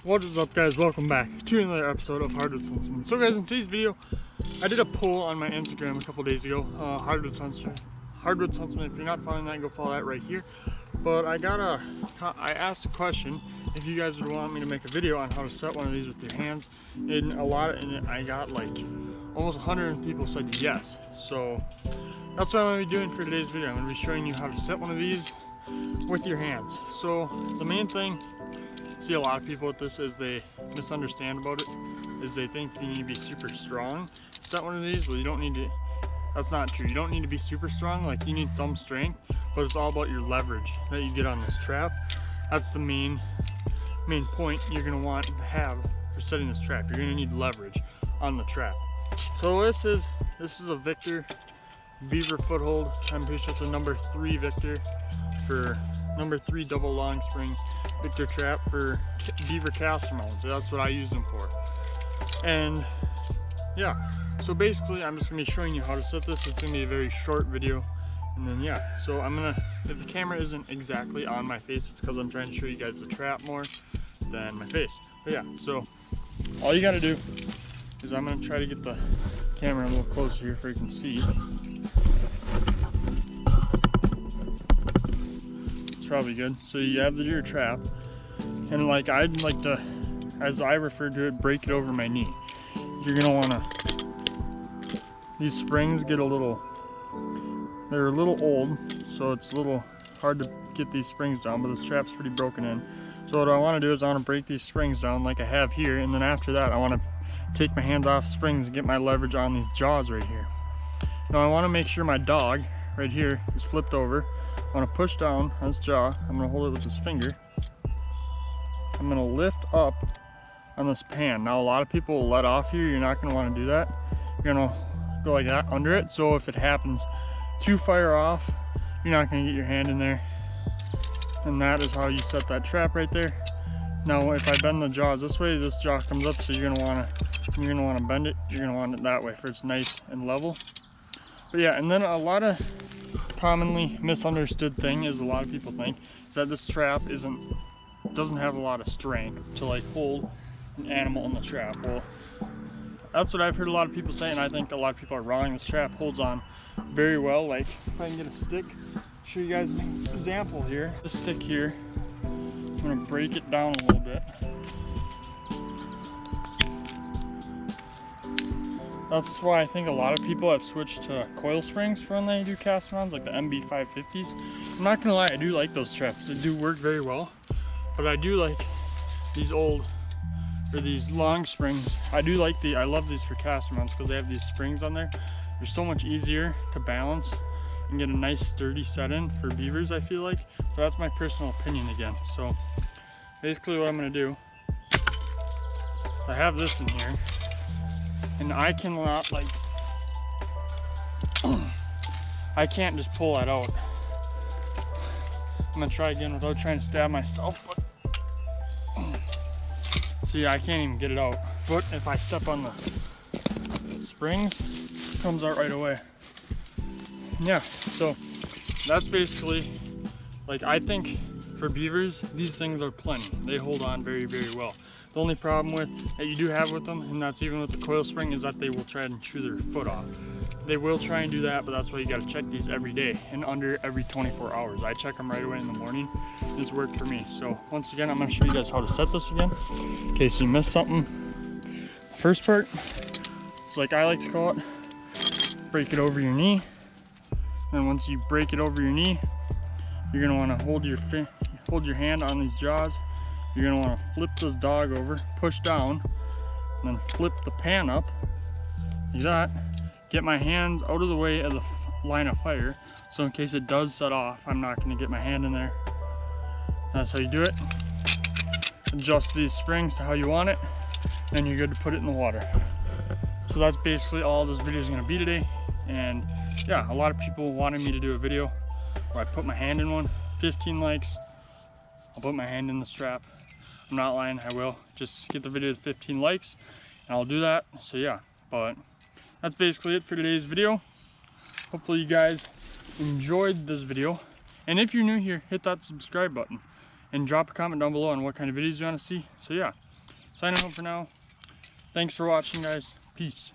What is up, guys? Welcome back to another episode of Hardwoods Huntsman. So guys, in today's video I did a poll on my Instagram a couple days ago, Hardwoods Huntsman. If you're not following that, go follow that right here. But I asked a question if you guys would want me to make a video on how to set one of these with your hands, and I got like almost 100 people said yes. So that's what I'm going to be doing for today's video. I'm going to be showing you how to set one of these with your hands. So the main thing I see a lot of people with this is they misunderstand about it, is they think you need to be super strong to set one of these. Well, you don't need to. That's not true. You don't need to be super strong. Like, you need some strength, but it's all about your leverage that you get on this trap. That's the main point you're going to want to have for setting this trap. You're going to need leverage on the trap. So this is a Victor Beaver foothold. I'm pretty sure it's a number 3 Victor for number 3 double long spring Victor trap for beaver caster mounts. That's what I use them for. And yeah, so basically I'm just gonna be showing you how to set this. It's gonna be a very short video, and then yeah, so if the camera isn't exactly on my face, it's because I'm trying to show you guys the trap more than my face. But yeah, so all you gotta do is I'm gonna try to get the camera a little closer here so you can see. Probably good. So you have your trap, and like I'd like to, as I refer to it, break it over my knee. You're gonna wanna, these springs get they're a little old, so it's a little hard to get these springs down, but this trap's pretty broken in. So what I wanna do is I wanna break these springs down like I have here, and then after that I wanna take my hands off springs and get my leverage on these jaws right here. Now I wanna make sure my dog right here is flipped over. I'm going to push down on his jaw. I'm going to hold it with this finger. I'm going to lift up on this pan. Now a lot of people will let off here. You're not going to want to do that. You're going to go like that under it. So if it happens to fire off, you're not going to get your hand in there. And that is how you set that trap right there. Now if I bend the jaws this way, this jaw comes up, so you're going to want to bend it. You're going to want it that way for it's nice and level. But yeah, and then a lot of commonly misunderstood thing is a lot of people think that this trap doesn't have a lot of strength to like hold an animal in the trap. Well, that's what I've heard a lot of people say, and I think a lot of people are wrong. This trap holds on very well. Like, if I can get a stick, show you guys an example here. This stick here, I'm gonna break it down a little bit. That's why I think a lot of people have switched to coil springs for when they do cast mounts, like the MB550s. I'm not gonna lie, I do like those traps. They do work very well, but I do like these these long springs. I love these for cast mounts because they have these springs on there. They're so much easier to balance and get a nice sturdy set in for beavers, I feel like. So that's my personal opinion again. So basically what I'm gonna do, I have this in here, and I cannot I can't just pull that out. I'm gonna try again without trying to stab myself, but see, I can't even get it out. But if I step on the springs, it comes out right away. Yeah, so that's basically, like, I think for beavers, these things are plenty. They hold on very, very well. The only problem that you do have with them, and that's even with the coil spring, is that they will try and chew their foot off. They will try and do that, but that's why you got to check these every day and under every 24 hours. I check them right away in the morning. This worked for me. So once again, I'm going to show you guys how to set this again, in case you missed something. The first part, it's like I like to call it, break it over your knee. And once you break it over your knee, you're going to want to hold your hand on these jaws. You're going to want to flip this dog over, push down, and then flip the pan up, like that. Get my hands out of the way of the line of fire, so in case it does set off, I'm not going to get my hand in there. That's how you do it. Adjust these springs to how you want it, and you're good to put it in the water. So that's basically all this video is going to be today. And yeah, a lot of people wanted me to do a video where I put my hand in one. 15 likes, I'll put my hand in this trap. I'm not lying, I will. Just get the video to 15 likes and I'll do that. So yeah, but that's basically it for today's video. Hopefully you guys enjoyed this video. And if you're new here, hit that subscribe button and drop a comment down below on what kind of videos you want to see. So yeah, Signing out for now. Thanks for watching, guys. Peace.